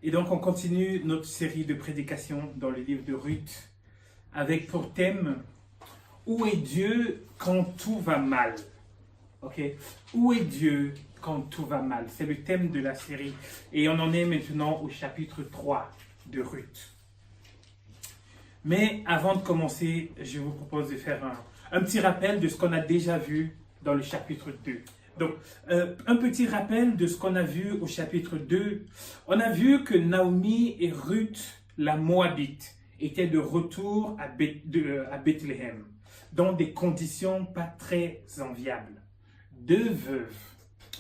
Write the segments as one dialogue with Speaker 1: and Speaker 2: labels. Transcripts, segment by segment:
Speaker 1: Et donc, on continue notre série de prédications dans le livre de Ruth avec pour thème « Où est Dieu quand tout va mal ?» Ok? Où est Dieu quand tout va mal? C'est le thème de la série. Et on en est maintenant au chapitre 3 de Ruth. Mais avant de commencer, je vous propose de faire un petit rappel de ce qu'on a déjà vu dans le chapitre 2. Donc, un petit rappel de ce qu'on a vu au chapitre 2. On a vu que Naomi et Ruth, la Moabite, étaient de retour à Bethléem, dans des conditions pas très enviables. Deux veuves.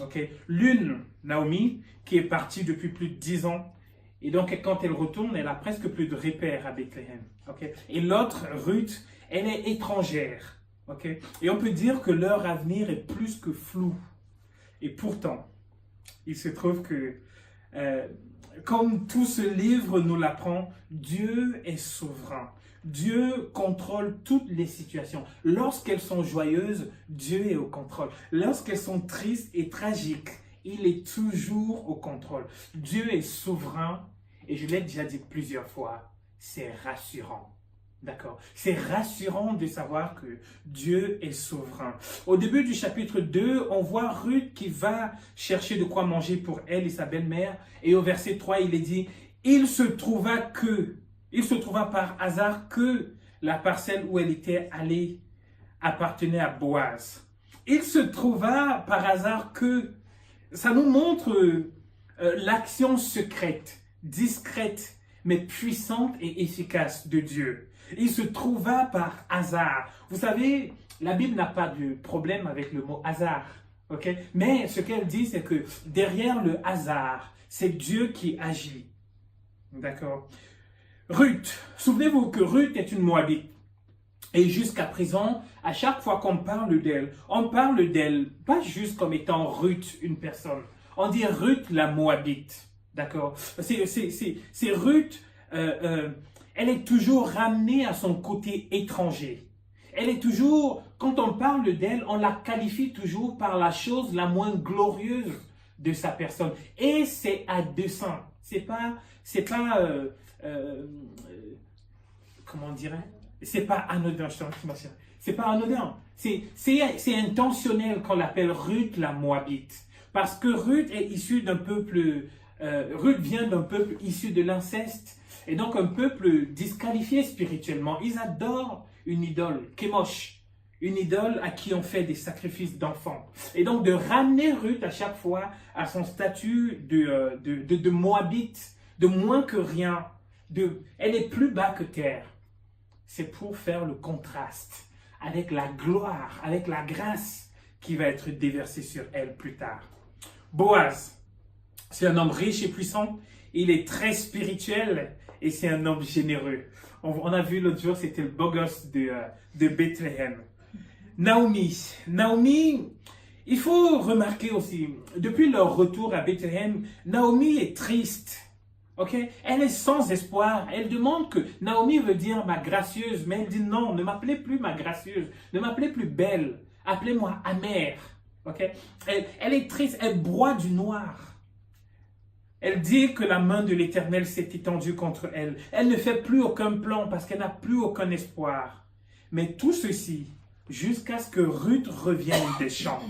Speaker 1: Okay? L'une, Naomi, qui est partie depuis plus de 10 ans, et donc quand elle retourne, elle a presque plus de repères à Bethléem. Okay? Et l'autre, Ruth, elle est étrangère. Okay? Et on peut dire que leur avenir est plus que flou. Et pourtant, il se trouve que, comme tout ce livre nous l'apprend, Dieu est souverain. Dieu contrôle toutes les situations. Lorsqu'elles sont joyeuses, Dieu est au contrôle. Lorsqu'elles sont tristes et tragiques, il est toujours au contrôle. Dieu est souverain et je l'ai déjà dit plusieurs fois, c'est rassurant. D'accord? C'est rassurant de savoir que Dieu est souverain. Au début du chapitre 2, on voit Ruth qui va chercher de quoi manger pour elle et sa belle-mère. Et au verset 3, il est dit, il se trouva par hasard que la parcelle où elle était allée appartenait à Boaz. Il se trouva par hasard que, ça nous montre l'action secrète, discrète, mais puissante et efficace de Dieu. Il se trouva par hasard. Vous savez, la Bible n'a pas de problème avec le mot hasard. Okay? Mais ce qu'elle dit, c'est que derrière le hasard, c'est Dieu qui agit. D'accord? Ruth, souvenez-vous que Ruth est une Moabite. Et jusqu'à présent, à chaque fois qu'on parle d'elle, on parle d'elle pas juste comme étant Ruth, une personne. On dit Ruth la Moabite. D'accord? C'est Ruth, elle est toujours ramenée à son côté étranger. Elle est toujours, quand on parle d'elle, on la qualifie toujours par la chose la moins glorieuse de sa personne. Et c'est à dessein. C'est pas, comment on dirait? C'est pas anodin, c'est pas anodin. C'est intentionnel qu'on l'appelle Ruth la Moabite. Parce que Ruth est issue d'un peuple, Ruth vient d'un peuple issu de l'inceste. Et donc un peuple disqualifié spirituellement. Ils adorent une idole, Kémosh, une idole à qui on fait des sacrifices d'enfants. Et donc de ramener Ruth à chaque fois à son statut de Moabite, de moins que rien, elle est plus bas que terre. C'est pour faire le contraste avec la gloire, avec la grâce qui va être déversée sur elle plus tard. Boaz, c'est un homme riche et puissant. Il est très spirituel et c'est un homme généreux. On a vu l'autre jour, c'était le beau gosse de Bethléem. Naomi, il faut remarquer aussi, depuis leur retour à Bethléem, Naomi est triste. Okay? Elle est sans espoir. Elle demande que Naomi veut dire ma gracieuse, mais elle dit non, ne m'appelez plus ma gracieuse, ne m'appelez plus belle, appelez-moi amère. Okay? Elle est triste, elle broie du noir. Elle dit que la main de l'Éternel s'est étendue contre elle. Elle ne fait plus aucun plan parce qu'elle n'a plus aucun espoir. Mais tout ceci, jusqu'à ce que Ruth revienne des champs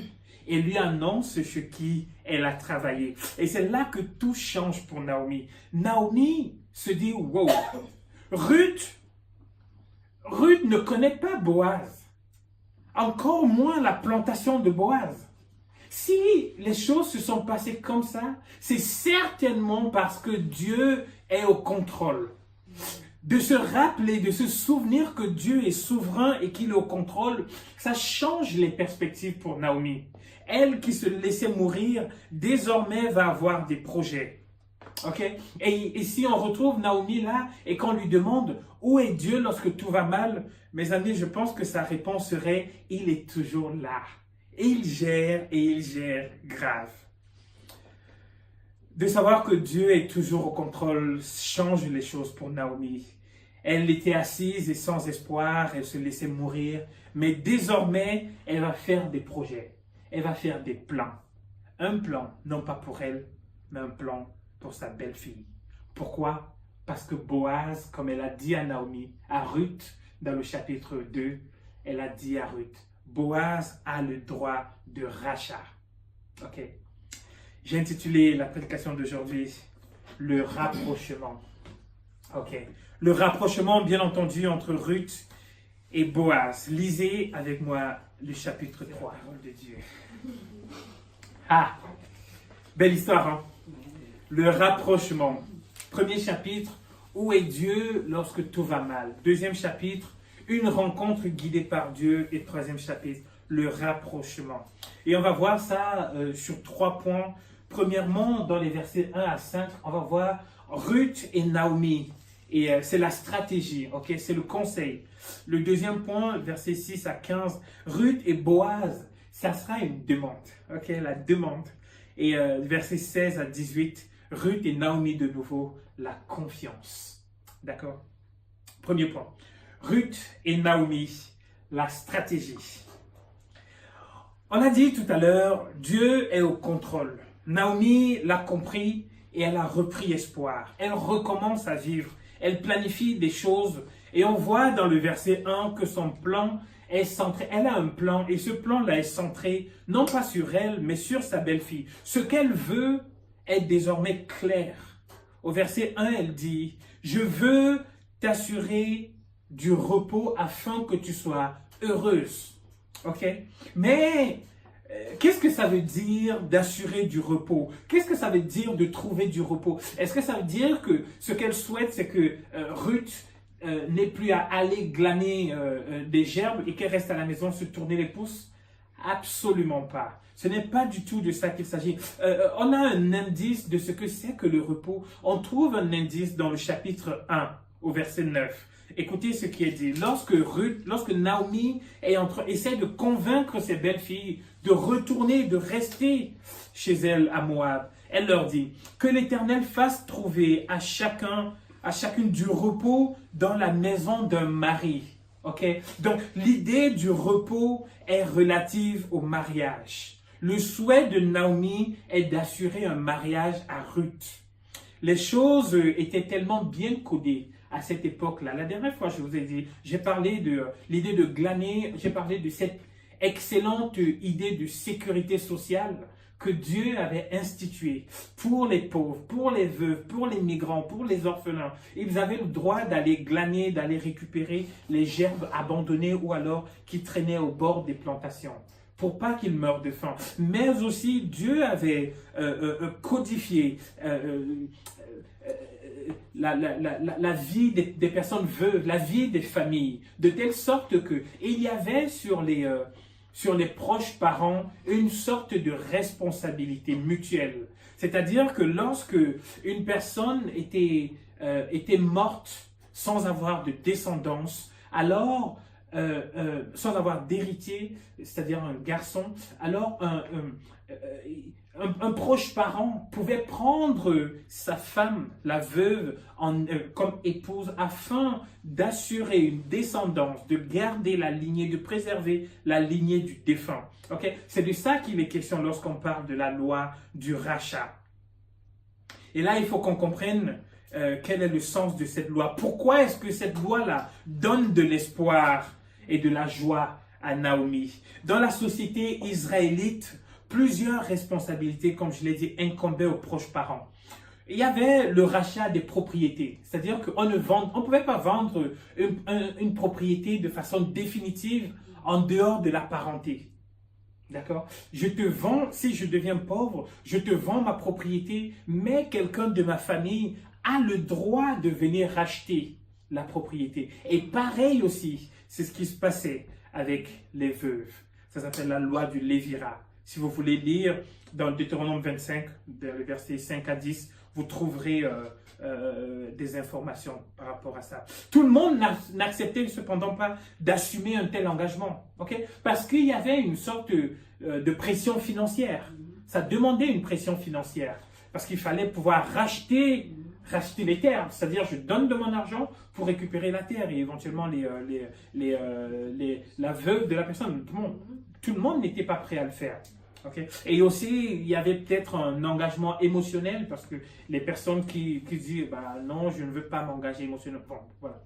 Speaker 1: et lui annonce ce qui elle a travaillé. Et c'est là que tout change pour Naomi. Naomi se dit, wow, Ruth ne connaît pas Boaz. Encore moins la plantation de Boaz. Si les choses se sont passées comme ça, c'est certainement parce que Dieu est au contrôle. De se rappeler, de se souvenir que Dieu est souverain et qu'il est au contrôle, ça change les perspectives pour Naomi. Elle qui se laissait mourir, désormais va avoir des projets. Okay? Et si on retrouve Naomi là et qu'on lui demande où est Dieu lorsque tout va mal, mes amis, je pense que sa réponse serait « Il est toujours là ». Et il gère grave. De savoir que Dieu est toujours au contrôle change les choses pour Naomi. Elle était assise et sans espoir, elle se laissait mourir. Mais désormais, elle va faire des projets. Elle va faire des plans. Un plan, non pas pour elle, mais un plan pour sa belle-fille. Pourquoi? Parce que Boaz, comme elle a dit à Naomi, à Ruth, dans le chapitre 2, elle a dit à Ruth, Boaz a le droit de rachat. Ok. J'ai intitulé la prédication d'aujourd'hui, le rapprochement. Ok. Le rapprochement, bien entendu, entre Ruth et Boaz. Lisez avec moi le chapitre 3. Parole de Dieu. Ah, belle histoire, hein? Le rapprochement. Premier chapitre, où est Dieu lorsque tout va mal? Deuxième chapitre, une rencontre guidée par Dieu. Et troisième chapitre, le rapprochement. Et on va voir ça sur 3 points. Premièrement, dans les versets 1 à 5, on va voir Ruth et Naomi. Et c'est la stratégie, ok? C'est le conseil. Le deuxième point, versets 6 à 15, Ruth et Boaz, ça sera une demande, ok? La demande. Et versets 16 à 18, Ruth et Naomi de nouveau, la confiance. D'accord? Premier point. Ruth et Naomi, la stratégie. On a dit tout à l'heure, Dieu est au contrôle. Naomi l'a compris et elle a repris espoir. Elle recommence à vivre. Elle planifie des choses et on voit dans le verset 1 que son plan est centré. Elle a un plan et ce plan-là est centré non pas sur elle mais sur sa belle-fille. Ce qu'elle veut est désormais clair. Au verset 1, elle dit « Je veux t'assurer du repos afin que tu sois heureuse. » Ok? Mais qu'est-ce que ça veut dire d'assurer du repos? Qu'est-ce que ça veut dire de trouver du repos? Est-ce que ça veut dire que ce qu'elle souhaite, c'est que Ruth n'ait plus à aller glaner des gerbes et qu'elle reste à la maison se tourner les pouces? Absolument pas. Ce n'est pas du tout de ça qu'il s'agit. On a un indice de ce que c'est que le repos. On trouve un indice dans le chapitre 1, au verset 9. Écoutez ce qui est dit. Lorsque Naomi essaie de convaincre ses belles-filles de retourner, de rester chez elle à Moab, elle leur dit que l'Éternel fasse trouver à chacune du repos dans la maison d'un mari. Ok? Donc, l'idée du repos est relative au mariage. Le souhait de Naomi est d'assurer un mariage à Ruth. Les choses étaient tellement bien codées à cette époque-là. La dernière fois, je vous ai dit, j'ai parlé de l'idée de glaner, j'ai parlé de cette excellente idée de sécurité sociale que Dieu avait instituée pour les pauvres, pour les veuves, pour les migrants, pour les orphelins. Ils avaient le droit d'aller glaner, d'aller récupérer les gerbes abandonnées ou alors qui traînaient au bord des plantations, pour pas qu'ils meurent de faim. Mais aussi, Dieu avait codifié la vie des personnes veuves, la vie des familles, de telle sorte que il y avait sur les proches parents une sorte de responsabilité mutuelle. C'est-à-dire que lorsque une personne était morte sans avoir de descendance, alors sans avoir d'héritier, c'est-à-dire un garçon, alors un proche parent pouvait prendre sa femme, la veuve, comme épouse afin d'assurer une descendance, de garder la lignée, de préserver la lignée du défunt. Okay? C'est de ça qu'il est question lorsqu'on parle de la loi du rachat. Et là, il faut qu'on comprenne quel est le sens de cette loi. Pourquoi est-ce que cette loi-là donne de l'espoir et de la joie à Naomi? Dans la société israélite, plusieurs responsabilités, comme je l'ai dit, incombaient aux proches parents. Il y avait le rachat des propriétés, c'est-à-dire qu'on ne pouvait pas vendre une propriété de façon définitive en dehors de la parenté. D'accord? Je te vends, si je deviens pauvre, je te vends ma propriété, mais quelqu'un de ma famille a le droit de venir racheter la propriété. Et pareil aussi, c'est ce qui se passait avec les veuves. Ça s'appelle la loi du Lévira. Si vous voulez lire dans Deutéronome 25, les versets 5 à 10, vous trouverez des informations par rapport à ça. Tout le monde n'acceptait cependant pas d'assumer un tel engagement, okay? Parce qu'il y avait une sorte de pression financière. Ça demandait une pression financière parce qu'il fallait pouvoir racheter les terres, c'est-à-dire je donne de mon argent pour récupérer la terre et éventuellement la veuve de la personne. Tout le monde n'était pas prêt à le faire. Okay? Et aussi, il y avait peut-être un engagement émotionnel parce que les personnes qui disent bah, non, je ne veux pas m'engager émotionnellement. Bon, voilà.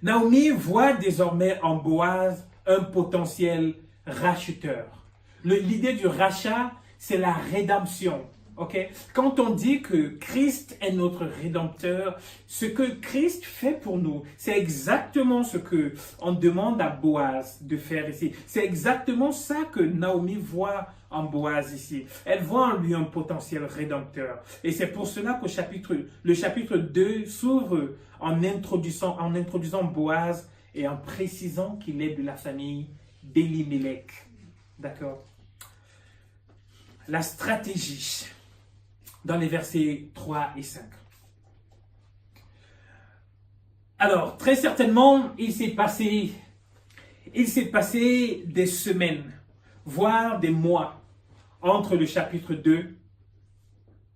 Speaker 1: Naomi voit désormais en Boaz un potentiel racheteur. L'idée du rachat, c'est la rédemption. Okay? Quand on dit que Christ est notre rédempteur, ce que Christ fait pour nous, c'est exactement ce que on demande à Boaz de faire ici. C'est exactement ça que Naomi voit en Boaz ici. Elle voit en lui un potentiel rédempteur. Et c'est pour cela que le chapitre 2 s'ouvre en introduisant Boaz et en précisant qu'il est de la famille d'Elimelech. D'accord? La stratégie dans les versets 3 et 5. Alors, très certainement, il s'est passé des semaines, voire des mois, entre le chapitre 2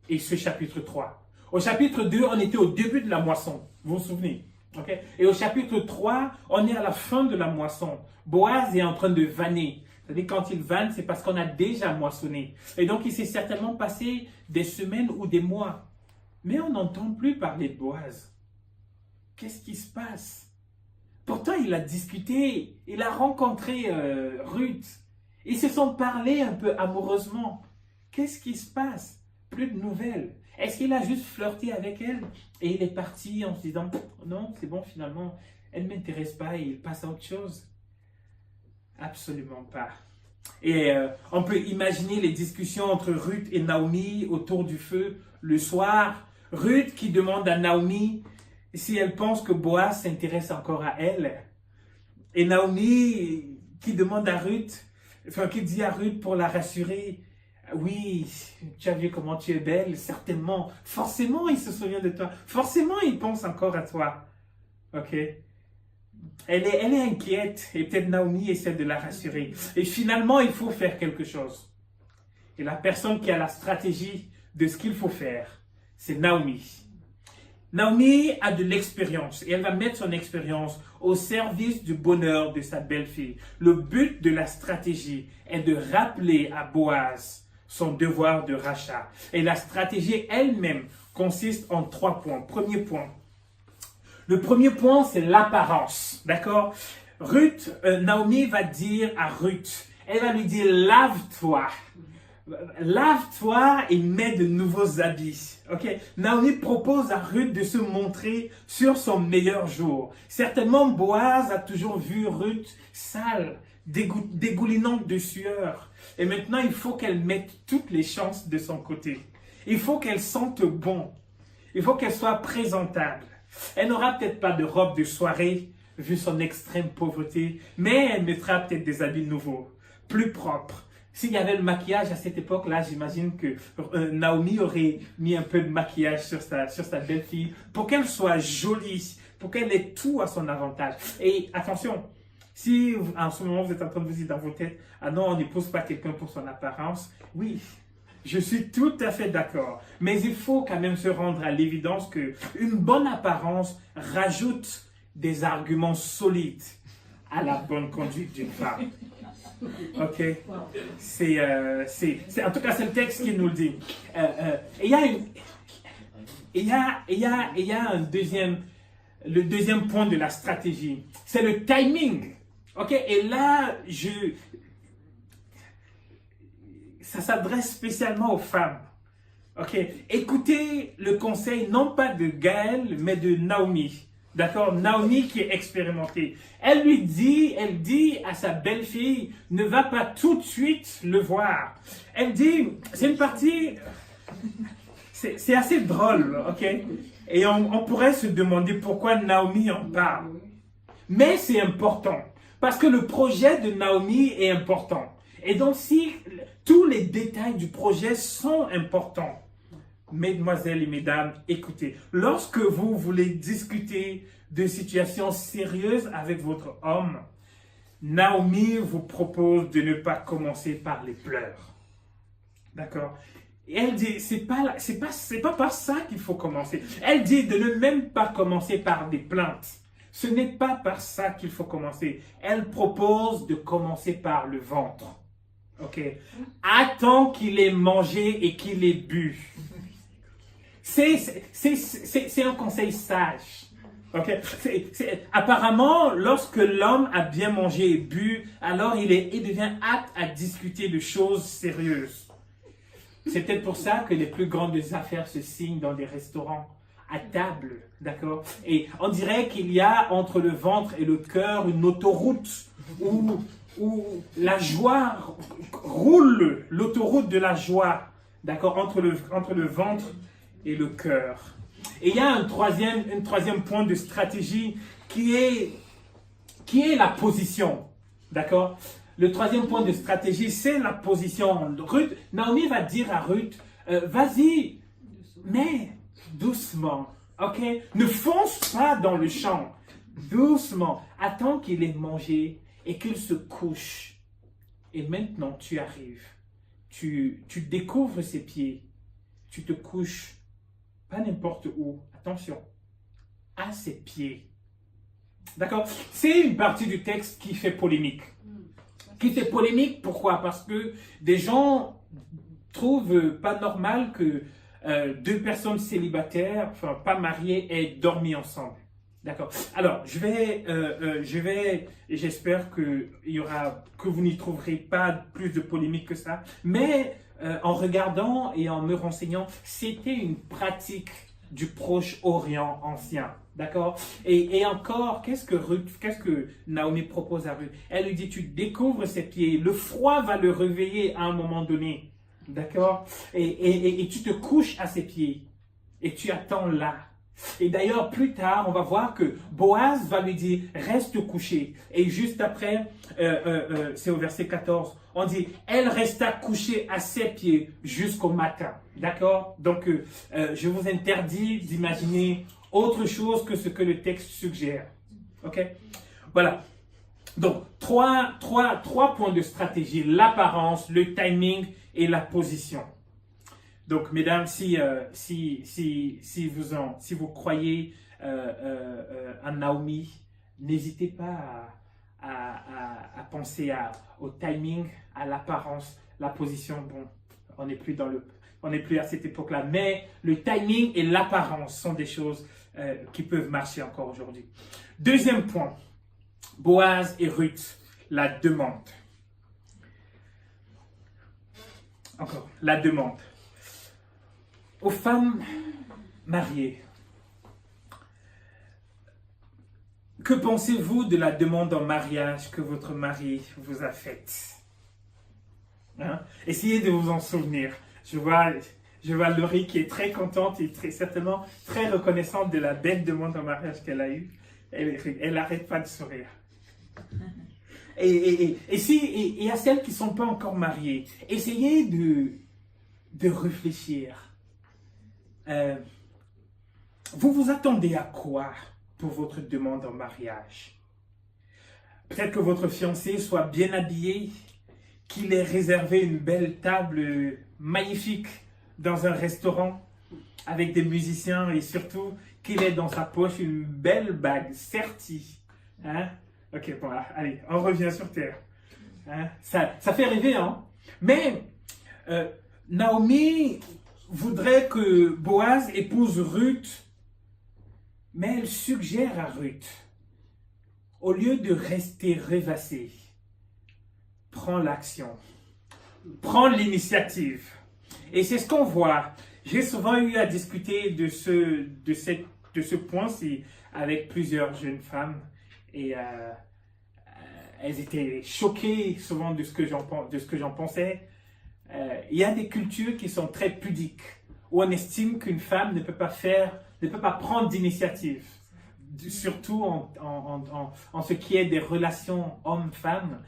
Speaker 1: et ce chapitre 3. Au chapitre 2, on était au début de la moisson, vous vous souvenez? Okay? Et au chapitre 3, on est à la fin de la moisson. Boaz est en train de vanner. C'est-à-dire quand il vanne, c'est parce qu'on a déjà moissonné. Et donc, il s'est certainement passé des semaines ou des mois. Mais on n'entend plus parler de Boaz. Qu'est-ce qui se passe? Pourtant, il a discuté, il a rencontré Ruth. Ils se sont parlé un peu amoureusement. Qu'est-ce qui se passe? Plus de nouvelles. Est-ce qu'il a juste flirté avec elle et il est parti en se disant « Non, c'est bon, finalement, elle ne m'intéresse pas » et il passe à autre chose? Absolument pas. Et on peut imaginer les discussions entre Ruth et Naomi autour du feu le soir. Ruth qui demande à Naomi si elle pense que Boaz s'intéresse encore à elle. Et Naomi qui demande à Ruth, enfin qui dit à Ruth pour la rassurer, oui, tu as vu comment tu es belle, certainement, forcément il se souvient de toi, forcément il pense encore à toi. Ok? Elle est inquiète et peut-être Naomi essaie de la rassurer. Et finalement, il faut faire quelque chose. Et la personne qui a la stratégie de ce qu'il faut faire, c'est Naomi. Naomi a de l'expérience et elle va mettre son expérience au service du bonheur de sa belle-fille. Le but de la stratégie est de rappeler à Boaz son devoir de rachat. Et la stratégie elle-même consiste en 3 points. Premier point. Le premier point, c'est l'apparence. D'accord? Naomi va dire à Ruth, elle va lui dire, lave-toi. Lave-toi et mets de nouveaux habits. Ok? Naomi propose à Ruth de se montrer sur son meilleur jour. Certainement, Boaz a toujours vu Ruth sale, dégoulinante de sueur. Et maintenant, il faut qu'elle mette toutes les chances de son côté. Il faut qu'elle sente bon. Il faut qu'elle soit présentable. Elle n'aura peut-être pas de robe de soirée, vu son extrême pauvreté, mais elle mettra peut-être des habits nouveaux, plus propres. S'il y avait le maquillage à cette époque-là, j'imagine que Naomi aurait mis un peu de maquillage sur sa belle-fille pour qu'elle soit jolie, pour qu'elle ait tout à son avantage. Et attention, si en ce moment vous êtes en train de vous dire dans vos têtes, ah non, on n'épouse pas quelqu'un pour son apparence, oui. Je suis tout à fait d'accord. Mais il faut quand même se rendre à l'évidence qu'une bonne apparence rajoute des arguments solides à la bonne conduite d'une femme. Ok? En tout cas, c'est le texte qui nous le dit. Il y a le deuxième point de la stratégie. C'est le timing. Ok? Et là, ça s'adresse spécialement aux femmes. Ok? Écoutez le conseil non pas de Gaël, mais de Naomi. D'accord? Naomi qui est expérimentée. Elle dit à sa belle-fille, ne va pas tout de suite le voir. Elle dit, c'est une partie, c'est assez drôle, ok? Et on pourrait se demander pourquoi Naomi en parle. Mais c'est important, parce que le projet de Naomi est important. Et donc, si tous les détails du projet sont importants, mesdemoiselles et mesdames, écoutez, lorsque vous voulez discuter de situations sérieuses avec votre homme, Naomi vous propose de ne pas commencer par les pleurs. D'accord? Et elle dit, c'est pas par ça qu'il faut commencer. Elle dit de ne même pas commencer par des plaintes. Ce n'est pas par ça qu'il faut commencer. Elle propose de commencer par le ventre. Ok. Attends qu'il ait mangé et qu'il ait bu. C'est un conseil sage. Ok. Apparemment, lorsque l'homme a bien mangé et bu, alors il devient apte à discuter de choses sérieuses. C'est peut-être pour ça que les plus grandes affaires se signent dans des restaurants, à table, d'accord? Et on dirait qu'il y a entre le ventre et le cœur une autoroute où la joie roule, l'autoroute de la joie, d'accord, entre le ventre et le cœur. Et il y a un troisième point de stratégie qui est la position, d'accord? Le troisième point de stratégie, c'est la position. Naomi va dire à Ruth, vas-y, mais doucement, ok? Ne fonce pas dans le champ, doucement. Attends qu'il ait mangé et qu'il se couche. Et maintenant, tu arrives. Tu découvres ses pieds. Tu te couches, pas n'importe où. Attention, à ses pieds. D'accord? C'est une partie du texte qui fait polémique. Qui fait polémique, pourquoi? Parce que des gens trouvent pas normal que deux personnes célibataires, enfin pas mariées, aient dormi ensemble. D'accord. Alors, j'espère que vous n'y trouverez pas plus de polémique que ça. Mais en regardant et en me renseignant, c'était une pratique du Proche-Orient ancien. D'accord? Et encore, qu'est-ce que Naomi propose à Ruth? Elle lui dit, tu découvres ses pieds, le froid va le réveiller à un moment donné. D'accord? Et tu te couches à ses pieds. Et tu attends là. Et d'ailleurs, plus tard, on va voir que Boaz va lui dire, reste couché. Et juste après, c'est au verset 14, on dit, elle resta couchée à ses pieds jusqu'au matin. D'accord? Donc, je vous interdis d'imaginer autre chose que ce que le texte suggère. Ok? Voilà. Donc, trois points de stratégie. L'apparence, le timing et la position. Donc, mesdames, si vous croyez à Naomi, n'hésitez pas à penser au timing, à l'apparence, la position. Bon, on n'est plus à cette époque-là, mais le timing et l'apparence sont des choses qui peuvent marcher encore aujourd'hui. Deuxième point, Boaz et Ruth, la demande. Encore, la demande. Aux femmes mariées, que pensez-vous de la demande en mariage que votre mari vous a faite? Hein? Essayez de vous en souvenir. Je vois Laurie qui est très contente et certainement très reconnaissante de la belle demande en mariage qu'elle a eue. Elle n'arrête pas de sourire. Et à celles qui ne sont pas encore mariées, essayez de réfléchir. Vous vous attendez à quoi pour votre demande en mariage? Peut-être que votre fiancé soit bien habillé, qu'il ait réservé une belle table magnifique dans un restaurant avec des musiciens et surtout qu'il ait dans sa poche une belle bague sertie. Hein? Ok, bon, allez, on revient sur terre. Hein? Ça fait rêver, hein? Mais Naomi voudrait que Boaz épouse Ruth, mais elle suggère à Ruth, au lieu de rester rêvassée, prends l'action, prends l'initiative. Et c'est ce qu'on voit. J'ai souvent eu à discuter de ce point-ci avec plusieurs jeunes femmes et elles étaient choquées souvent de ce que j'en pensais. Il y a des cultures qui sont très pudiques, où on estime qu'une femme ne peut pas prendre d'initiative, surtout en ce qui est des relations hommes-femmes.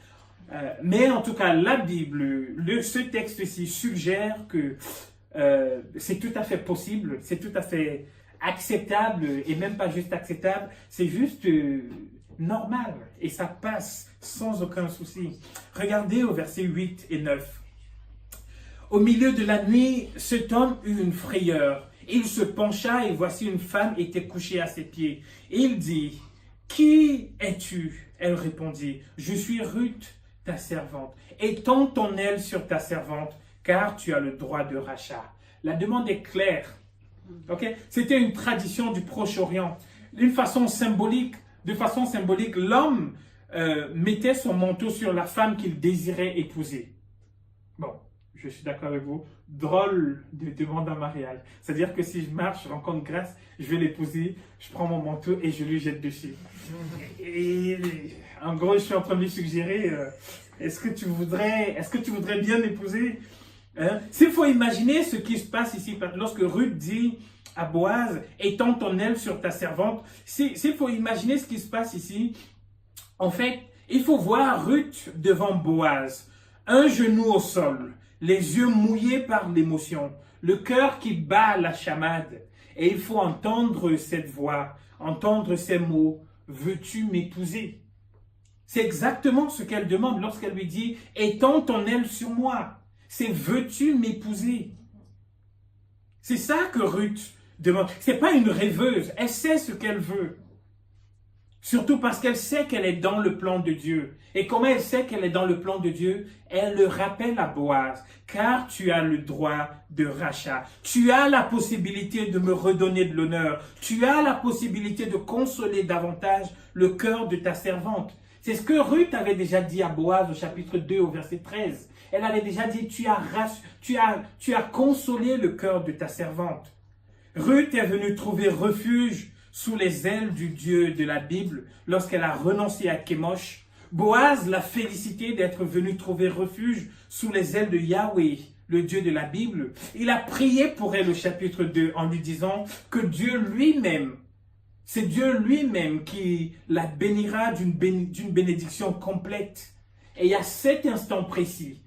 Speaker 1: Mais en tout cas, la Bible, ce texte-ci suggère que c'est tout à fait possible, c'est tout à fait acceptable, et même pas juste acceptable, c'est juste normal, et ça passe sans aucun souci. Regardez au verset 8 et 9. Au milieu de la nuit, cet homme eut une frayeur. Il se pencha et voici une femme était couchée à ses pieds. Il dit, « Qui es-tu » Elle répondit, « Je suis Ruth, ta servante. Étends ton aile sur ta servante, car tu as le droit de rachat. La demande est claire. Okay? C'était une tradition du Proche-Orient. De façon symbolique, l'homme mettait son manteau sur la femme qu'il désirait épouser. Bon, je suis d'accord avec vous. Drôle de demande en mariage. C'est-à-dire que si je marche, je rencontre Grâce, je vais l'épouser, je prends mon manteau et je lui jette dessus. Et en gros, je suis en train de lui suggérer, est-ce que tu voudrais bien l'épouser? S'il faut imaginer ce qui se passe ici, lorsque Ruth dit à Boaz, étends ton aile sur ta servante, s'il faut imaginer ce qui se passe ici, en fait, il faut voir Ruth devant Boaz, un genou au sol, les yeux mouillés par l'émotion, le cœur qui bat à la chamade. Et il faut entendre cette voix, entendre ces mots, veux-tu m'épouser? C'est exactement ce qu'elle demande lorsqu'elle lui dit, étends ton aile sur moi. C'est veux-tu m'épouser? C'est ça que Ruth demande. C'est pas une rêveuse, elle sait ce qu'elle veut. Surtout parce qu'elle sait qu'elle est dans le plan de Dieu. Et comment elle sait qu'elle est dans le plan de Dieu? Elle le rappelle à Boaz, car tu as le droit de rachat. Tu as la possibilité de me redonner de l'honneur. Tu as la possibilité de consoler davantage le cœur de ta servante. C'est ce que Ruth avait déjà dit à Boaz au chapitre 2 au verset 13. Elle avait déjà dit, tu as consolé le cœur de ta servante. Ruth est venue trouver refuge sous les ailes du Dieu de la Bible lorsqu'elle a renoncé à Kémosh. Boaz l'a félicité d'être venu trouver refuge sous les ailes de Yahweh, le Dieu de la Bible. Il a prié pour elle au chapitre 2 en lui disant que Dieu lui-même, c'est Dieu lui-même qui la bénira d'une bénédiction complète. Et à cet instant précis,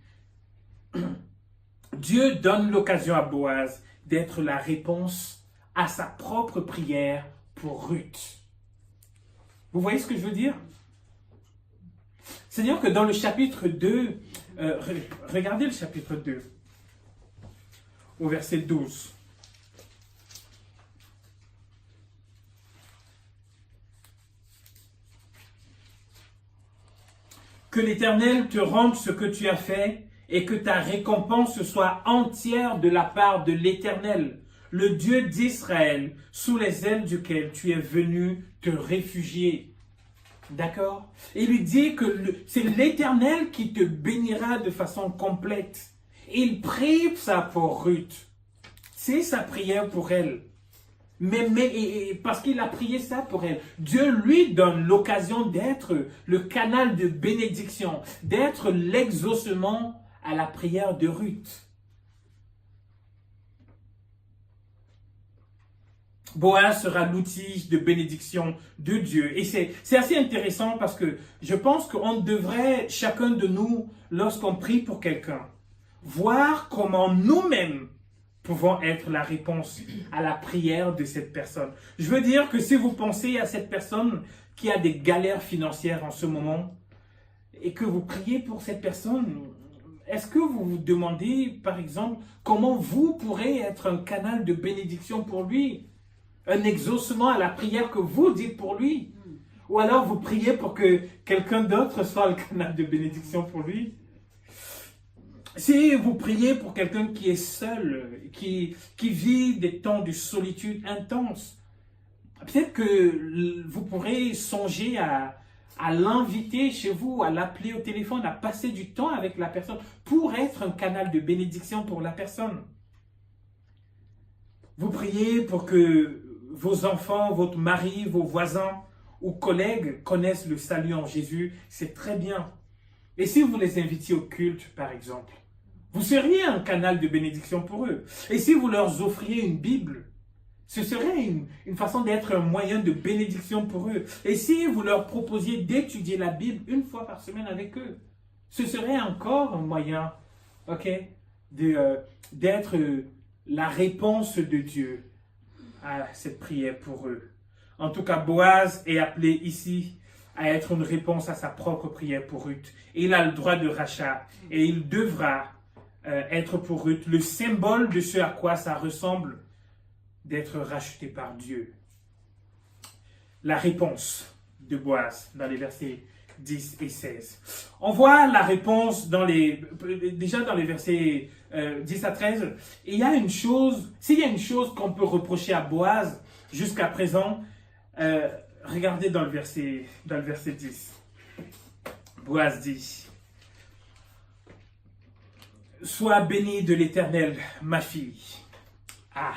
Speaker 1: Dieu donne l'occasion à Boaz d'être la réponse à sa propre prière pour Ruth. Vous voyez ce que je veux dire? C'est-à-dire que dans le chapitre 2, regardez le chapitre 2, au verset 12. Que l'Éternel te rende ce que tu as fait et que ta récompense soit entière de la part de l'Éternel, le Dieu d'Israël, sous les ailes duquel tu es venu te réfugier. D'accord? Il lui dit que c'est l'Éternel qui te bénira de façon complète. Il prie ça pour Ruth. C'est sa prière pour elle. Mais parce qu'il a prié ça pour elle, Dieu lui donne l'occasion d'être le canal de bénédiction, d'être l'exaucement à la prière de Ruth. Boaz sera l'outil de bénédiction de Dieu. Et c'est assez intéressant parce que je pense qu'on devrait, chacun de nous, lorsqu'on prie pour quelqu'un, voir comment nous-mêmes pouvons être la réponse à la prière de cette personne. Je veux dire que si vous pensez à cette personne qui a des galères financières en ce moment et que vous priez pour cette personne, est-ce que vous vous demandez, par exemple, comment vous pourrez être un canal de bénédiction pour lui? Un exaucement à la prière que vous dites pour lui? Ou alors vous priez pour que quelqu'un d'autre soit le canal de bénédiction pour lui? Si vous priez pour quelqu'un qui est seul, qui vit des temps de solitude intense, peut-être que vous pourrez songer à l'inviter chez vous, à l'appeler au téléphone, à passer du temps avec la personne pour être un canal de bénédiction pour la personne. Vous priez pour que vos enfants, votre mari, vos voisins ou collègues connaissent le salut en Jésus, c'est très bien. Et si vous les invitiez au culte, par exemple, vous seriez un canal de bénédiction pour eux. Et si vous leur offriez une Bible, ce serait une façon d'être un moyen de bénédiction pour eux. Et si vous leur proposiez d'étudier la Bible une fois par semaine avec eux, ce serait encore un moyen, d'être la réponse de Dieu à cette prière pour eux. En tout cas, Boaz est appelé ici à être une réponse à sa propre prière pour Ruth. Et il a le droit de rachat et il devra être pour Ruth le symbole de ce à quoi ça ressemble d'être racheté par Dieu. La réponse de Boaz dans les versets 10 et 16. On voit la réponse déjà dans les versets 10 à 13. Et il y a une chose, s'il y a une chose qu'on peut reprocher à Boaz jusqu'à présent, regardez dans le verset 10. Boaz dit, « Sois bénie de l'Éternel, ma fille. » Ah,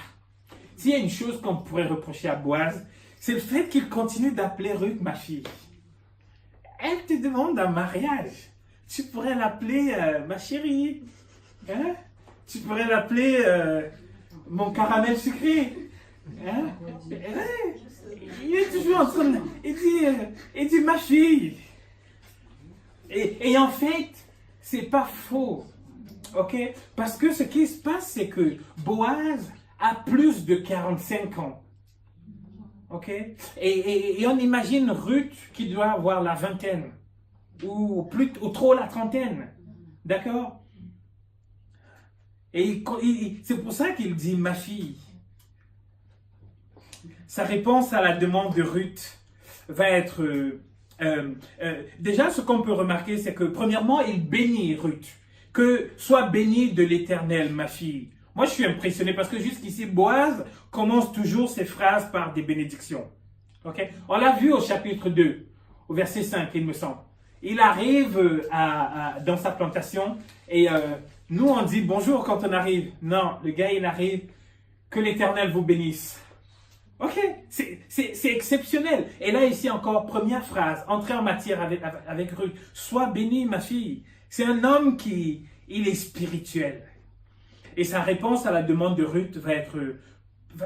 Speaker 1: s'il y a une chose qu'on pourrait reprocher à Boaz, c'est le fait qu'il continue d'appeler Ruth ma fille. Elle te demande un mariage. Tu pourrais l'appeler ma chérie. Hein? Tu pourrais l'appeler mon caramel sucré. Hein? Il est toujours en train de... Il dit ma fille. Et en fait, c'est pas faux. Ok? Parce que ce qui se passe, c'est que Boaz a plus de 45 ans. Ok? Et on imagine Ruth qui doit avoir la vingtaine. Ou trop la trentaine. D'accord? Et c'est pour ça qu'il dit ma fille. Sa réponse à la demande de Ruth va être... déjà, ce qu'on peut remarquer, c'est que premièrement, il bénit Ruth. Que sois bénie de l'Éternel, ma fille. Moi, je suis impressionné parce que jusqu'ici, Boaz commence toujours ses phrases par des bénédictions. Okay? On l'a vu au chapitre 2, au verset 5, il me semble. Il arrive dans sa plantation et nous, on dit bonjour quand on arrive. Non, le gars, il arrive, que l'Éternel vous bénisse. Ok, c'est exceptionnel. Et là, ici encore, première phrase, entrer en matière avec Ruth. Sois bénie, ma fille. C'est un homme il est spirituel. Et sa réponse à la demande de Ruth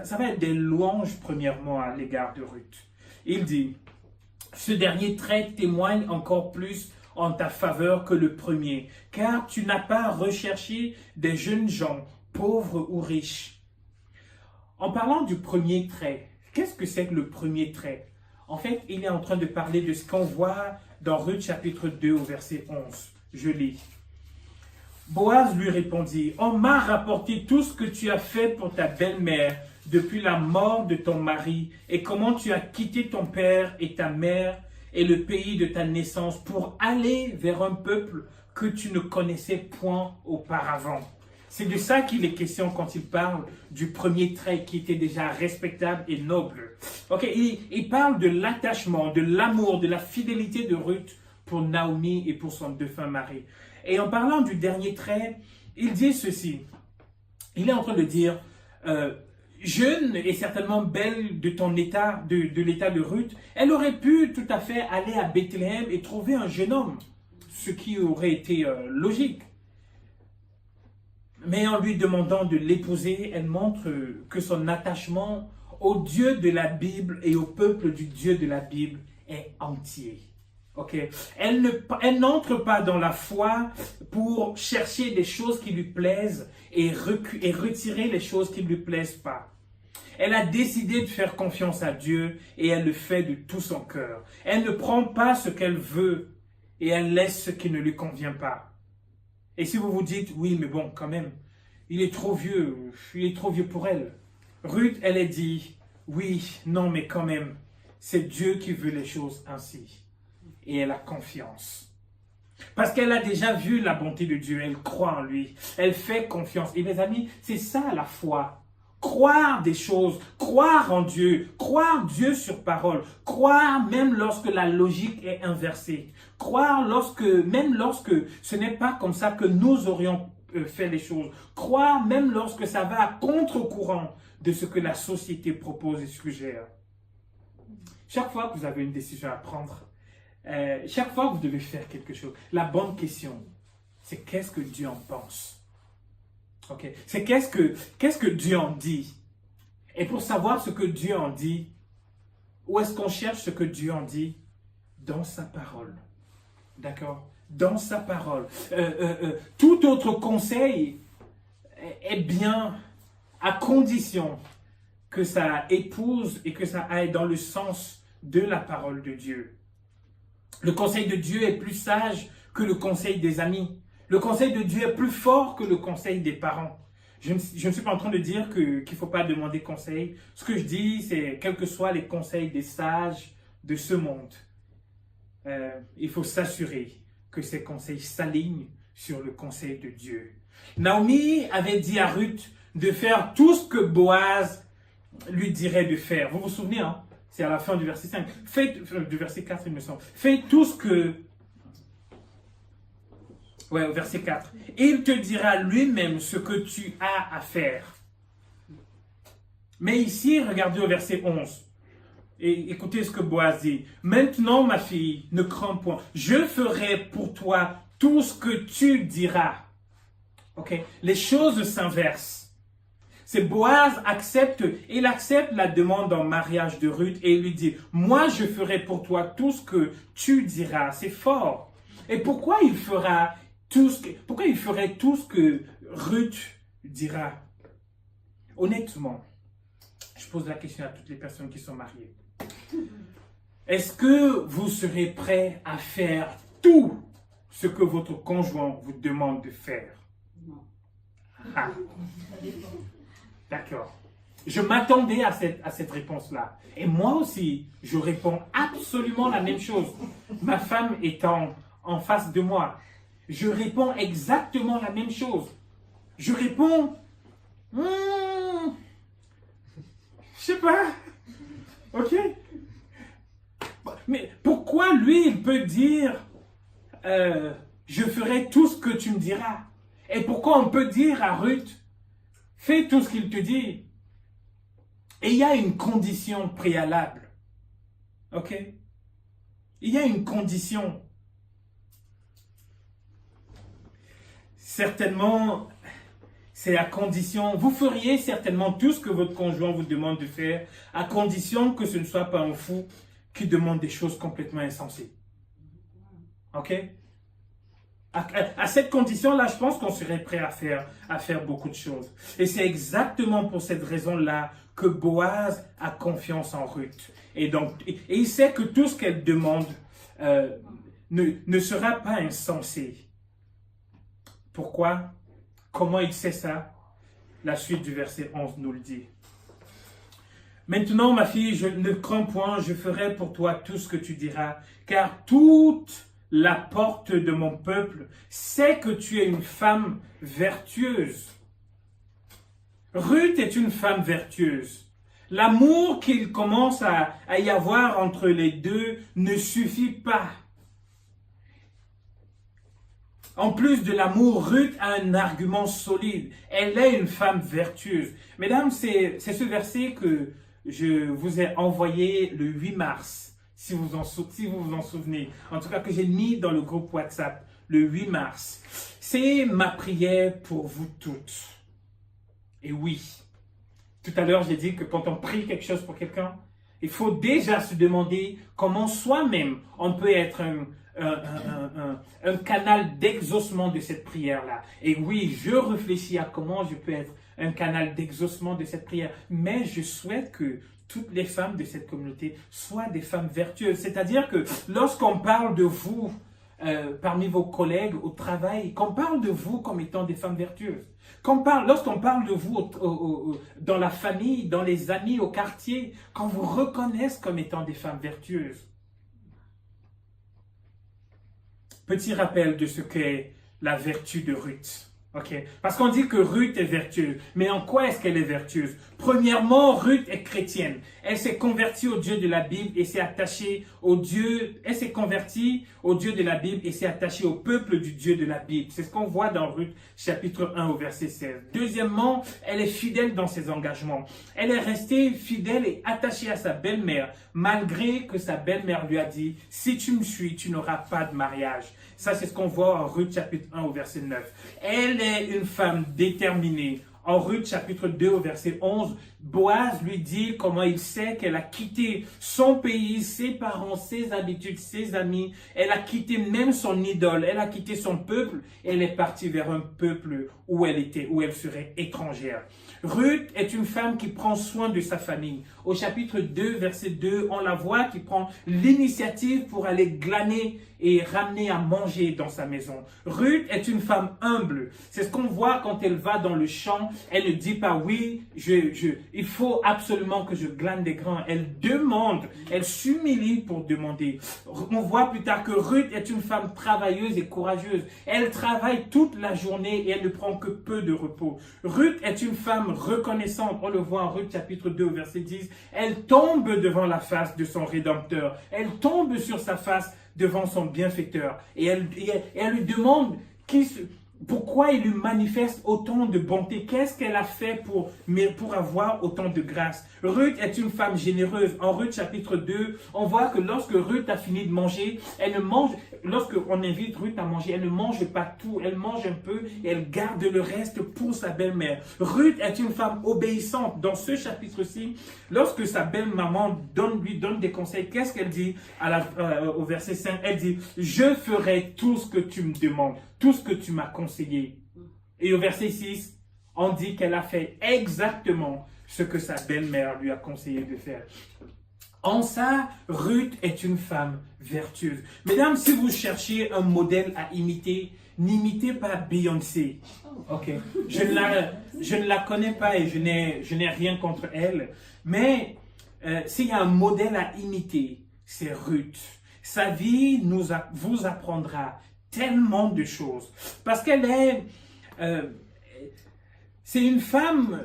Speaker 1: ça va être des louanges premièrement à l'égard de Ruth. Il dit, ce dernier trait témoigne encore plus en ta faveur que le premier, car tu n'as pas recherché des jeunes gens, pauvres ou riches. En parlant du premier trait, qu'est-ce que c'est que le premier trait? En fait, il est en train de parler de ce qu'on voit dans Ruth chapitre 2 au verset 11. Je lis. Boaz lui répondit, « On m'a rapporté tout ce que tu as fait pour ta belle-mère depuis la mort de ton mari et comment tu as quitté ton père et ta mère et le pays de ta naissance pour aller vers un peuple que tu ne connaissais point auparavant. » C'est de ça qu'il est question quand il parle du premier trait qui était déjà respectable et noble. Ok, il parle de l'attachement, de l'amour, de la fidélité de Ruth pour Naomi et pour son défunt mari. Et en parlant du dernier trait, il dit ceci. Il est en train de dire, jeune et certainement belle de ton état, de l'état de Ruth, elle aurait pu tout à fait aller à Bethléem et trouver un jeune homme, ce qui aurait été logique. Mais en lui demandant de l'épouser, elle montre que son attachement au Dieu de la Bible et au peuple du Dieu de la Bible est entier. Okay. Elle n'entre pas dans la foi pour chercher des choses qui lui plaisent et retirer les choses qui ne lui plaisent pas. Elle a décidé de faire confiance à Dieu et elle le fait de tout son cœur. Elle ne prend pas ce qu'elle veut et elle laisse ce qui ne lui convient pas. Et si vous vous dites, oui, mais bon, quand même, il est trop vieux pour elle. Ruth, elle a dit, oui, non, mais quand même, c'est Dieu qui veut les choses ainsi. Et elle a confiance. Parce qu'elle a déjà vu la bonté de Dieu, elle croit en lui, elle fait confiance. Et mes amis, c'est ça la foi. Croire des choses, croire en Dieu, croire Dieu sur parole, croire même lorsque la logique est inversée, croire même lorsque ce n'est pas comme ça que nous aurions fait les choses, croire même lorsque ça va à contre-courant de ce que la société propose et suggère. Chaque fois que vous avez une décision à prendre, chaque fois que vous devez faire quelque chose, la bonne question, c'est qu'est-ce que Dieu en pense? Okay. C'est qu'est-ce que Dieu en dit? Et pour savoir ce que Dieu en dit, où est-ce qu'on cherche ce que Dieu en dit? Dans sa parole. D'accord? Dans sa parole. Tout autre conseil est bien à condition que ça épouse et que ça aille dans le sens de la parole de Dieu. Le conseil de Dieu est plus sage que le conseil des amis. Le conseil de Dieu est plus fort que le conseil des parents. Je ne suis pas en train de dire qu'il ne faut pas demander conseil. Ce que je dis, c'est quels que soient les conseils des sages de ce monde. il faut s'assurer que ses conseils s'alignent sur le conseil de Dieu. Naomi avait dit à Ruth de faire tout ce que Boaz lui dirait de faire. Vous vous souvenez, hein? C'est à la fin du verset 5. Du verset 4, il me semble. Fais tout ce que... Ouais, au verset 4. Et il te dira lui-même ce que tu as à faire. Mais ici, regardez au verset 11. Et écoutez ce que Boaz dit. Maintenant, ma fille, ne crains point. Je ferai pour toi tout ce que tu diras. Ok? Les choses s'inversent. C'est Boaz accepte la demande en mariage de Ruth et il lui dit, moi je ferai pour toi tout ce que tu diras. C'est fort. Et pourquoi il ferait tout ce que Ruth dira? Honnêtement, je pose la question à toutes les personnes qui sont mariées. Est-ce que vous serez prêts à faire tout ce que votre conjoint vous demande de faire?
Speaker 2: Non.
Speaker 1: Ah. D'accord. Je m'attendais à cette réponse-là. Et moi aussi, je réponds absolument la même chose. Ma femme étant en face de moi, je réponds exactement la même chose. Je réponds, je sais pas, ok? Mais pourquoi lui, il peut dire, je ferai tout ce que tu me diras? Et pourquoi on peut dire à Ruth, fais tout ce qu'il te dit? Et il y a une condition préalable. Ok? Il y a une condition. Certainement, c'est à condition, vous feriez certainement tout ce que votre conjoint vous demande de faire, à condition que ce ne soit pas un fou qui demande des choses complètement insensées. Ok? À cette condition-là, je pense qu'on serait prêt à faire beaucoup de choses. Et c'est exactement pour cette raison-là que Boaz a confiance en Ruth. Et il sait que tout ce qu'elle demande ne sera pas insensé. Pourquoi? Comment il sait ça? La suite du verset 11 nous le dit. Maintenant, ma fille, je ne crains point, je ferai pour toi tout ce que tu diras, car toute la porte de mon peuple sait que tu es une femme vertueuse. Ruth est une femme vertueuse. L'amour qu'il commence à y avoir entre les deux ne suffit pas. En plus de l'amour, Ruth a un argument solide. Elle est une femme vertueuse. Mesdames, c'est ce verset que je vous ai envoyé le 8 mars, si vous vous en souvenez. En tout cas, que j'ai mis dans le groupe WhatsApp le 8 mars. C'est ma prière pour vous toutes. Et oui, tout à l'heure, j'ai dit que quand on prie quelque chose pour quelqu'un, il faut déjà se demander comment soi-même on peut être un canal d'exaucement de cette prière-là. Et oui, je réfléchis à comment je peux être un canal d'exaucement de cette prière. Mais je souhaite que toutes les femmes de cette communauté soient des femmes vertueuses. C'est-à-dire que lorsqu'on parle de vous, parmi vos collègues au travail, qu'on parle de vous comme étant des femmes vertueuses. Lorsqu'on parle de vous dans la famille, dans les amis, au quartier, qu'on vous reconnaisse comme étant des femmes vertueuses. Petit rappel de ce qu'est la vertu de Ruth. Okay? Parce qu'on dit que Ruth est vertueuse. Mais en quoi est-ce qu'elle est vertueuse? Premièrement, Ruth est chrétienne. Elle s'est convertie au Dieu de la Bible et s'est attachée au Dieu. Elle s'est convertie au Dieu de la Bible et s'est attachée au peuple du Dieu de la Bible. C'est ce qu'on voit dans Ruth chapitre 1 au verset 16. Deuxièmement, elle est fidèle dans ses engagements. Elle est restée fidèle et attachée à sa belle-mère, malgré que sa belle-mère lui a dit, si tu me suis, tu n'auras pas de mariage. Ça, c'est ce qu'on voit en Ruth chapitre 1 au verset 9. Elle est une femme déterminée. En Ruth chapitre 2 au verset 11, Boaz lui dit comment il sait qu'elle a quitté son pays, ses parents, ses habitudes, ses amis. Elle a quitté même son idole. Elle a quitté son peuple. Elle est partie vers un peuple où elle serait étrangère. Ruth est une femme qui prend soin de sa famille. Au chapitre 2, verset 2, on la voit qui prend l'initiative pour aller glaner et ramener à manger dans sa maison. Ruth est une femme humble. C'est ce qu'on voit quand elle va dans le champ. Elle ne dit pas oui, il faut absolument que je glane des grains. Elle demande, elle s'humilie pour demander. On voit plus tard que Ruth est une femme travailleuse et courageuse. Elle travaille toute la journée et elle ne prend que peu de repos. Ruth est une femme reconnaissante. On le voit en Ruth chapitre 2 verset 10. Elle tombe devant la face de son Rédempteur. Elle tombe sur sa face devant son bienfaiteur. Et elle lui demande pourquoi il lui manifeste autant de bonté. Qu'est-ce qu'elle a fait pour avoir autant de grâce? Ruth est une femme généreuse. En Ruth chapitre 2, on voit que lorsque Ruth a fini de manger, elle ne mange, lorsque on invite Ruth à manger, elle ne mange pas tout, elle mange un peu et elle garde le reste pour sa belle-mère. Ruth est une femme obéissante. Dans ce chapitre-ci, lorsque sa belle-maman lui donne des conseils, qu'est-ce qu'elle dit au verset 5? Elle dit, je ferai tout ce que tu me demandes, tout ce que tu m'as conseillé. Et au verset 6, on dit qu'elle a fait exactement ce que sa belle-mère lui a conseillé de faire. En ça, Ruth est une femme vertueuse. Mesdames, si vous cherchez un modèle à imiter, n'imitez pas Beyoncé. Ok, je ne la connais pas et je n'ai rien contre elle. Mais s'il y a un modèle à imiter, c'est Ruth. Sa vie vous apprendra tellement de choses. Parce qu'elle est... c'est une femme...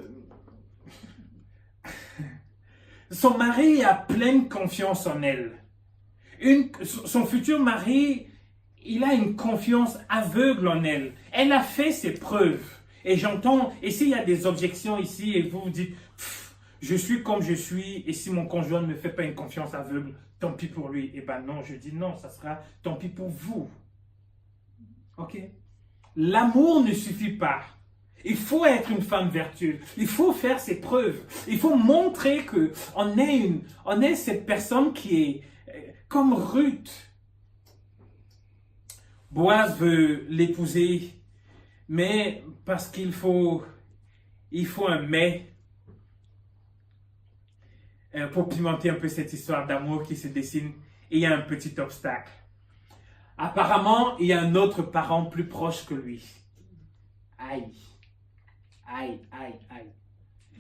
Speaker 1: Son mari a pleine confiance en elle. Son futur mari, il a une confiance aveugle en elle. Elle a fait ses preuves. Et j'entends, et s'il y a des objections ici, et vous vous dites, je suis comme je suis, et si mon conjoint ne me fait pas une confiance aveugle, tant pis pour lui. Eh bien non, je dis non, ça sera tant pis pour vous. Ok? L'amour ne suffit pas. Il faut être une femme vertueuse. Il faut faire ses preuves. Il faut montrer qu'on est cette personne qui est comme Ruth. Boaz veut l'épouser, mais parce qu'il faut un mais pour pimenter un peu cette histoire d'amour qui se dessine. Et il y a un petit obstacle. Apparemment, il y a un autre parent plus proche que lui. Aïe. Aïe, aïe, aïe.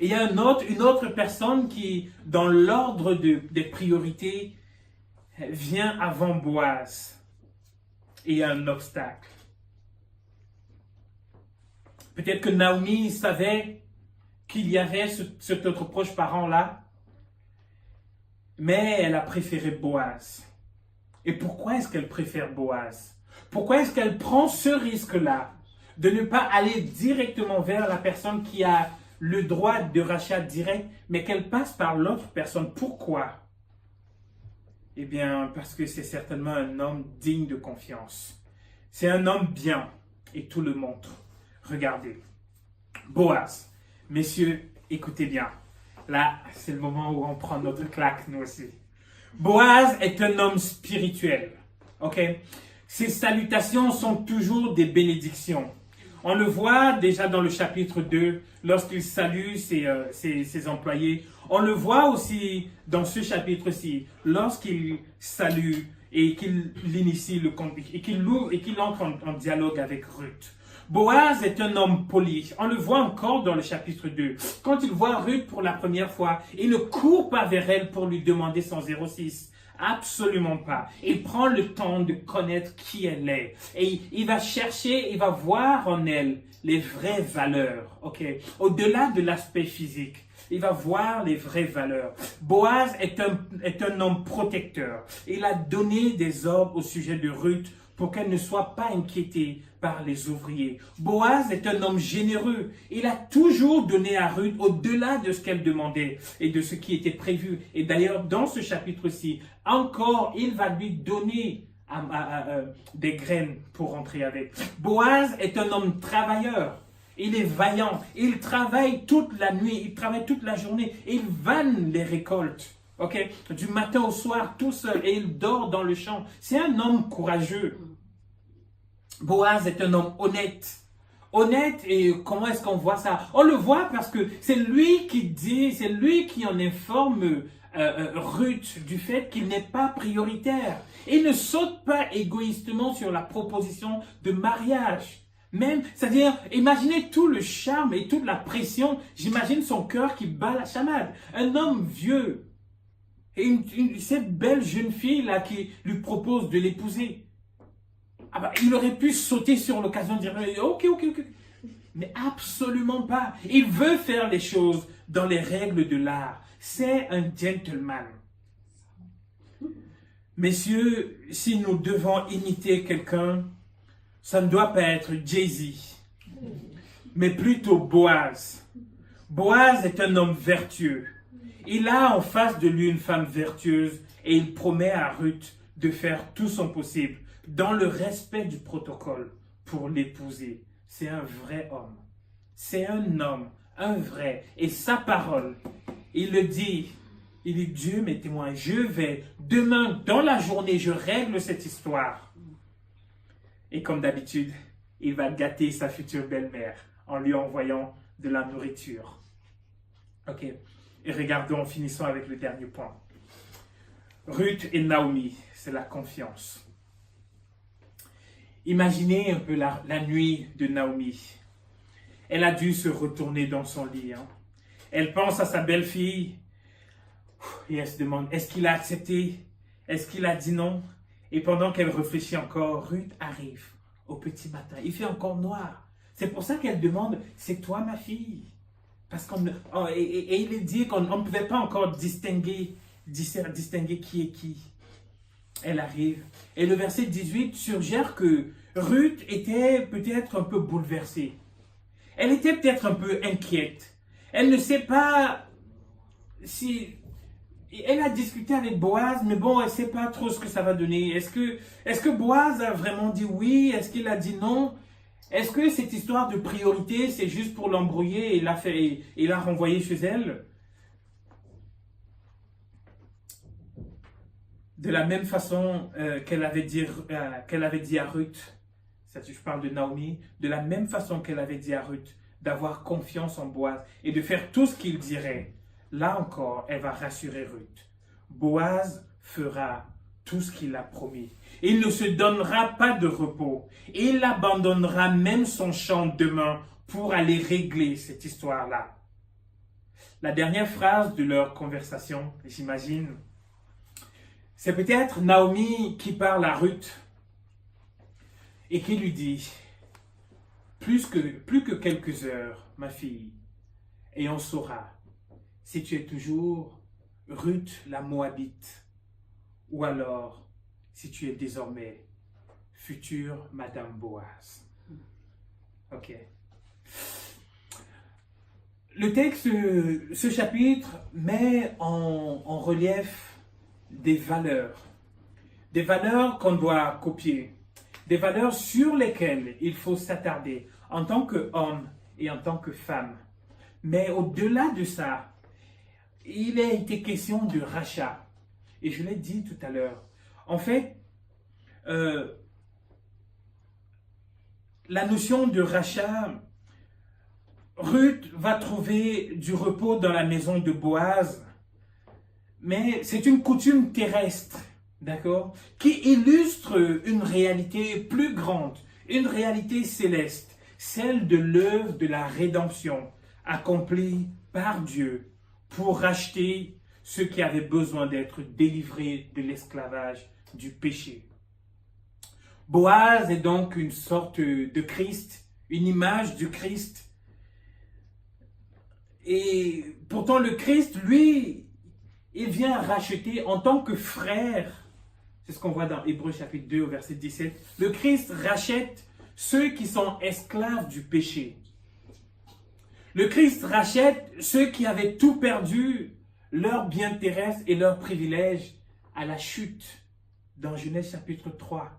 Speaker 1: Et il y a une autre personne qui, dans l'ordre des priorités, vient avant Boaz. Et il y a un obstacle. Peut-être que Naomi savait qu'il y avait cet autre proche parent-là, mais elle a préféré Boaz. Et pourquoi est-ce qu'elle préfère Boaz? Pourquoi est-ce qu'elle prend ce risque-là de ne pas aller directement vers la personne qui a le droit de rachat direct, mais qu'elle passe par l'autre personne? Pourquoi? Eh bien, parce que c'est certainement un homme digne de confiance. C'est un homme bien, et tout le montre. Regardez. Boaz. Messieurs, écoutez bien. Là, c'est le moment où on prend notre claque, nous aussi. Boaz est un homme spirituel. Ok? Ses salutations sont toujours des bénédictions. On le voit déjà dans le chapitre 2, lorsqu'il salue ses employés. On le voit aussi dans ce chapitre-ci, lorsqu'il salue et qu'il l'initie, et qu'il entre en dialogue avec Ruth. Boaz est un homme poli. On le voit encore dans le chapitre 2. Quand il voit Ruth pour la première fois, il ne court pas vers elle pour lui demander son 06. Absolument pas. Il prend le temps de connaître qui elle est. Et il va chercher, il va voir en elle les vraies valeurs. Ok? Au-delà de l'aspect physique. Il va voir les vraies valeurs. Boaz est un homme protecteur. Il a donné des ordres au sujet de Ruth pour qu'elle ne soit pas inquiétée par les ouvriers. Boaz est un homme généreux. Il a toujours donné à Ruth au-delà de ce qu'elle demandait et de ce qui était prévu. Et d'ailleurs, dans ce chapitre-ci, encore, il va lui donner des graines pour rentrer avec. Boaz est un homme travailleur. Il est vaillant. Il travaille toute la nuit. Il travaille toute la journée. Il vanne les récoltes. Ok, du matin au soir, tout seul. Et il dort dans le champ. C'est un homme courageux. Boaz est un homme honnête. Honnête, et comment est-ce qu'on voit ça? On le voit parce que c'est lui qui dit, c'est lui qui en informe Ruth du fait qu'il n'est pas prioritaire. Il ne saute pas égoïstement sur la proposition de mariage. Même, c'est-à-dire, imaginez tout le charme et toute la pression. J'imagine son cœur qui bat la chamade. Un homme vieux. Et cette belle jeune fille-là qui lui propose de l'épouser. Ah bah, il aurait pu sauter sur l'occasion de dire « Ok. » Mais absolument pas. Il veut faire les choses dans les règles de l'art. C'est un gentleman. Messieurs, si nous devons imiter quelqu'un, ça ne doit pas être Jay-Z, mais plutôt Boaz. Boaz est un homme vertueux. Il a en face de lui une femme vertueuse et il promet à Ruth de faire tout son possible dans le respect du protocole pour l'épouser. C'est un vrai homme. C'est un homme, un vrai. Et sa parole, il le dit, il dit, Dieu m'est témoin, je vais, demain, dans la journée, je règle cette histoire. Et comme d'habitude, il va gâter sa future belle-mère en lui envoyant de la nourriture. Ok. Et regardons, finissons avec le dernier point. Ruth et Naomi, c'est la confiance. Imaginez un peu la nuit de Naomi. Elle a dû se retourner dans son lit. Elle pense à sa belle-fille et elle se demande, est-ce qu'il a accepté? Est-ce qu'il a dit non? Et pendant qu'elle réfléchit encore, Ruth arrive au petit matin. Il fait encore noir. C'est pour ça qu'elle demande, c'est toi ma fille? Parce et il est dit qu'on ne pouvait pas encore distinguer qui est qui. Elle arrive. Et le verset 18 suggère que Ruth était peut-être un peu bouleversée. Elle était peut-être un peu inquiète. Elle ne sait pas si... Elle a discuté avec Boaz, mais bon, elle ne sait pas trop ce que ça va donner. Est-ce que Boaz a vraiment dit oui? Est-ce qu'il a dit non? Est-ce que cette histoire de priorité, c'est juste pour l'embrouiller et la renvoyer chez elle? De la même façon qu'elle avait dit à Ruth, je parle de Naomi, de la même façon qu'elle avait dit à Ruth d'avoir confiance en Boaz et de faire tout ce qu'il dirait, là encore, elle va rassurer Ruth. Boaz fera tout ce qu'il a promis. Il ne se donnera pas de repos. Il abandonnera même son champ demain pour aller régler cette histoire-là. La dernière phrase de leur conversation, j'imagine, c'est peut-être Naomi qui parle à Ruth et qui lui dit, plus que quelques heures, ma fille, et on saura si tu es toujours Ruth la Moabite ou alors si tu es désormais future Madame Boaz. Ok. Le texte, ce chapitre met en relief des valeurs qu'on doit copier, des valeurs sur lesquelles il faut s'attarder en tant qu'homme et en tant que femme. Mais au-delà de ça, il a été question de rachat. Et je l'ai dit tout à l'heure. En fait, la notion de rachat, Ruth va trouver du repos dans la maison de Boaz, mais c'est une coutume terrestre, d'accord, qui illustre une réalité plus grande, une réalité céleste, celle de l'œuvre de la rédemption accomplie par Dieu pour racheter ceux qui avaient besoin d'être délivrés de l'esclavage du péché. Boaz est donc une sorte de Christ, une image du Christ. Et pourtant le Christ, lui, il vient racheter en tant que frère. C'est ce qu'on voit dans Hébreux chapitre 2 au verset 17. Le Christ rachète ceux qui sont esclaves du péché. Le Christ rachète ceux qui avaient tout perdu, leurs biens terrestres et leurs privilèges à la chute, dans Genèse chapitre 3.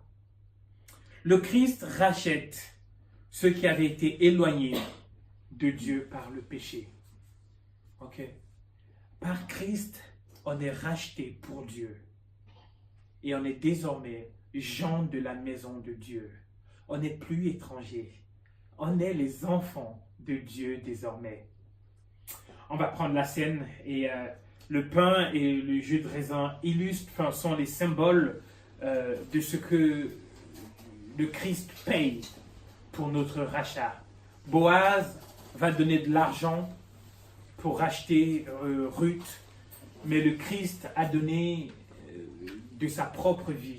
Speaker 1: Le Christ rachète ceux qui avaient été éloignés de Dieu par le péché. Ok? Par Christ, on est racheté pour Dieu. Et on est désormais gens de la maison de Dieu. On n'est plus étrangers. On est les enfants de Dieu désormais. On va prendre la scène et le pain et le jus de raisin sont les symboles de ce que le Christ paye pour notre rachat. Boaz va donner de l'argent pour racheter Ruth, mais le Christ a donné de sa propre vie.